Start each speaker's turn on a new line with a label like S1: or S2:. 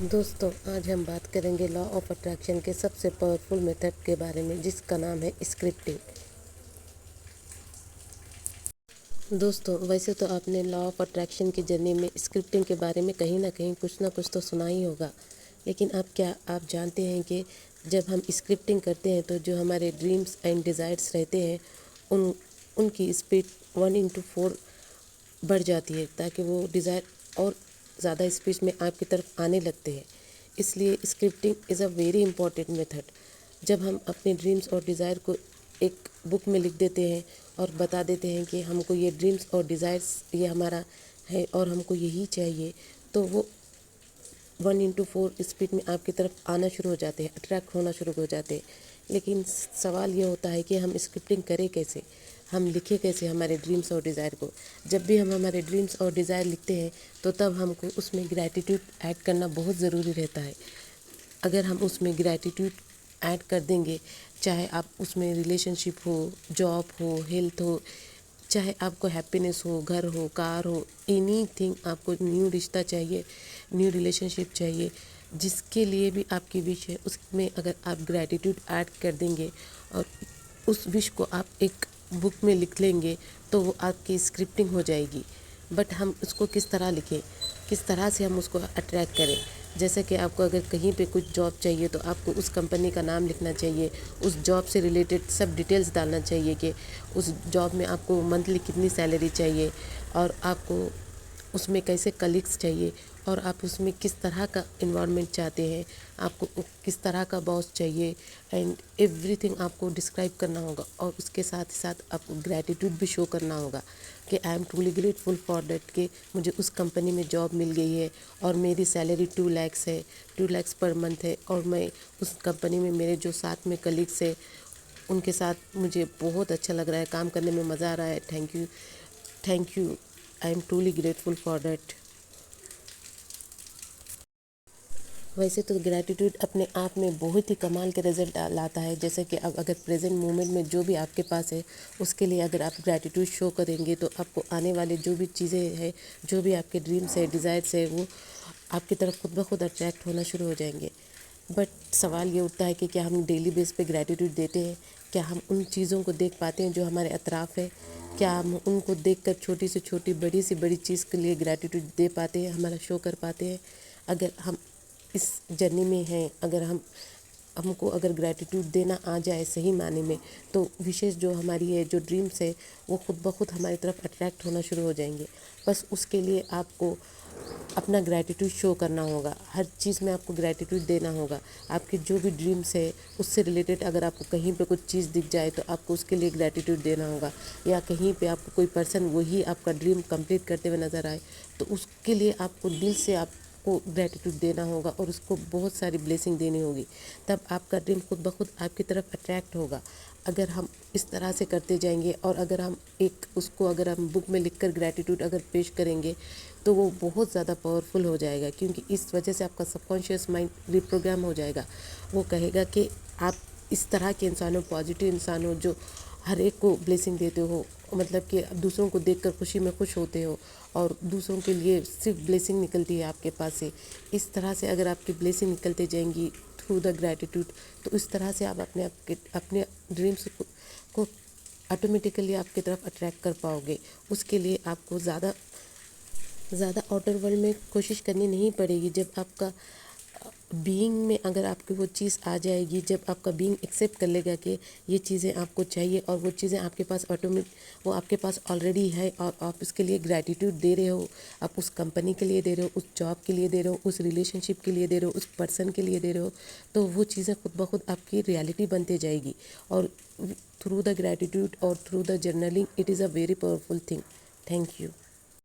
S1: دوستوں آج ہم بات کریں گے لا آف اٹریکشن کے سب سے پاورفل میتھڈ کے بارے میں، جس کا نام ہے اسکرپٹنگ۔ دوستوں ویسے تو آپ نے لا آف اٹریکشن کی جرنی میں اسکرپٹنگ کے بارے میں کہیں نہ کچھ تو سنا ہی ہوگا، لیکن آپ جانتے ہیں کہ جب ہم اسکرپٹنگ کرتے ہیں تو جو ہمارے ڈریمز اینڈ ڈیزائرز رہتے ہیں ان کی اسپیڈ 1/4 بڑھ جاتی ہے، تاکہ وہ ڈیزائر اور زیادہ اسپیڈ میں آپ کی طرف آنے لگتے ہیں۔ اس لیے scripting is a very important method. جب ہم اپنے ڈریمز اور ڈیزائر کو ایک بک میں لکھ دیتے ہیں اور بتا دیتے ہیں کہ ہم کو یہ ڈریمز اور ڈیزائرز یہ ہمارا ہے اور ہم کو یہی چاہیے، تو وہ 1/4 اسپیڈ میں آپ کی طرف آنا شروع ہو جاتے ہیں، اٹریکٹ ہونا شروع ہو جاتے ہیں۔ لیکن سوال یہ ہوتا ہے کہ ہم اسکرپٹنگ کریں کیسے، ہم لکھیں کیسے ہمارے ڈریمز اور ڈیزائر کو۔ جب بھی ہم ہمارے ڈریمز اور ڈیزائر لکھتے ہیں تو تب ہم کو اس میں گریٹیٹیوڈ ایڈ کرنا بہت ضروری رہتا ہے۔ اگر ہم اس میں گریٹیٹیوڈ ایڈ کر دیں گے، چاہے آپ اس میں ریلیشن شپ ہو، جاب ہو، ہیلتھ ہو، چاہے آپ کو ہیپینس ہو، گھر ہو، کار ہو، اینی تھنگ، آپ کو نیو رشتہ چاہیے، نیو ریلیشن شپ چاہیے، جس کے لیے بھی آپ کی وش ہے، اس میں اگر آپ گریٹیٹیوڈ ایڈ کر دیں گے اور اس وش کو آپ ایک بک میں لکھ لیں گے تو وہ آپ کی اسکرپٹنگ ہو جائے گی۔ بٹ ہم اس کو کس طرح لکھیں، کس طرح سے ہم اس کو اٹریکٹ کریں؟ جیسے کہ آپ کو اگر کہیں پہ کچھ جاب چاہیے تو آپ کو اس کمپنی کا نام لکھنا چاہیے، اس جاب سے ریلیٹڈ سب ڈیٹیلز ڈالنا چاہیے کہ اس جاب میں آپ کو منتھلی کتنی سیلری چاہیے، اور آپ کو اس میں کیسے کلیگس چاہیے، اور آپ اس میں کس طرح کا انوائرمنٹ چاہتے ہیں، آپ کو کس طرح کا باس چاہیے، اینڈ ایوری تھنگ آپ کو ڈسکرائب کرنا ہوگا، اور اس کے ساتھ ساتھ آپ کو گریٹیٹیوڈ بھی شو کرنا ہوگا کہ I am truly grateful for that, کہ مجھے اس کمپنی میں جاب مل گئی ہے اور میری سیلری 2 lakhs ہے، 2 lakhs پر منتھ ہے، اور میں اس کمپنی میں میرے جو ساتھ میں کلیگس ہے ان کے ساتھ مجھے بہت اچھا لگ رہا ہے، کام کرنے میں مزہ آ رہا ہے، thank you, I am truly grateful for that. ویسے تو گریٹیٹیوڈ اپنے آپ میں بہت ہی کمال کے رزلٹ لاتا ہے، جیسے کہ اب اگر پریزنٹ مومنٹ میں جو بھی آپ کے پاس ہے اس کے لیے اگر آپ گریٹیٹیوڈ شو کریں گے تو آپ کو آنے والے جو بھی چیزیں ہیں، جو بھی آپ کے ڈریمس ہے، ڈیزائرس ہے، وہ آپ کی طرف خود بخود اٹریکٹ ہونا شروع ہو جائیں گے۔ بٹ سوال یہ اٹھتا ہے کہ کیا ہم ڈیلی بیس پہ گریٹیٹیوڈ دیتے ہیں؟ کیا ہم ان چیزوں کو دیکھ پاتے ہیں جو ہمارے اطراف ہے؟ کیا ہم ان کو دیکھ کر چھوٹی سے چھوٹی، بڑی سے بڑی چیز کے لیے گریٹیٹیوڈ دے پاتے ہیں، ہمارا شو کر پاتے ہیں؟ اگر ہم اس جرنی میں ہیں، اگر ہم کو اگر گریٹیٹیوڈ دینا آ جائے صحیح معنی میں، تو وشیز جو ہماری ہے، جو ڈریمس ہے، وہ خود بخود ہماری طرف اٹریکٹ ہونا شروع ہو جائیں گے۔ بس اس کے لیے آپ کو اپنا گریٹیٹیوڈ شو کرنا ہوگا، ہر چیز میں آپ کو گریٹیٹیوڈ دینا ہوگا۔ آپ کے جو بھی ڈریمس ہے اس سے ریلیٹڈ اگر آپ کو کہیں پہ کچھ چیز دکھ جائے تو آپ کو اس کے لیے گریٹیٹیوڈ دینا ہوگا، یا کہیں پہ آپ کو کوئی پرسن وہی آپ کا ڈریم کمپلیٹ کرتے ہوئے نظر آئے تو اس کے لیے آپ کو دل سے آپ کو گریٹیٹیوڈ دینا ہوگا اور اس کو بہت ساری بلیسنگ دینی ہوگی، تب آپ کا ڈریم خود بخود آپ کی طرف اٹریکٹ ہوگا۔ اگر ہم اس طرح سے کرتے جائیں گے اور اگر ہم اس کو اگر ہم بک میں لکھ کر گریٹیٹیوڈ اگر پیش کریں گے تو وہ بہت زیادہ پاورفل ہو جائے گا، کیونکہ اس وجہ سے آپ کا سب کانشیس مائنڈ ری پروگرام ہو جائے گا۔ وہ کہے گا کہ آپ اس طرح کے انسان ہو، پازیٹیو انسان ہو، جو ہر ایک کو بلیسنگ دیتے ہو، مطلب کہ دوسروں کو دیکھ کر خوشی میں خوش ہوتے ہو اور دوسروں کے لیے صرف بلیسنگ نکلتی ہے آپ کے پاس سے۔ اس طرح سے اگر آپ کی بلیسنگ نکلتے جائیں گی تھرو دا گریٹیٹیوڈ، تو اس طرح سے آپ اپنے ڈریمس کو آٹومیٹیکلی آپ کی طرف اٹریکٹ کر پاؤ گے۔ اس کے لیے آپ کو زیادہ آؤٹر ورلڈ میں کوشش کرنی نہیں پڑے گی۔ جب آپ کا بینگ میں اگر آپ کی وہ چیز آ جائے گی، جب آپ کا بینگ ایکسیپٹ کر لے گا کہ یہ چیزیں آپ کو چاہیے اور وہ چیزیں آپ کے پاس وہ آپ کے پاس آلریڈی ہے، اور آپ اس کے لیے گریٹیٹیوڈ دے رہے ہو، آپ اس کمپنی کے لیے دے رہے ہو، اس جاب کے لیے دے رہے ہو، اس ریلیشن شپ کے لیے دے رہے ہو، اس پرسن کے لیے دے رہے ہو، تو وہ چیزیں خود بخود آپ کی ریالٹی بنتے جائے گی۔ اور تھرو دا گریٹیٹیوڈ اور through the journaling, it is a very powerful thing. Thank you.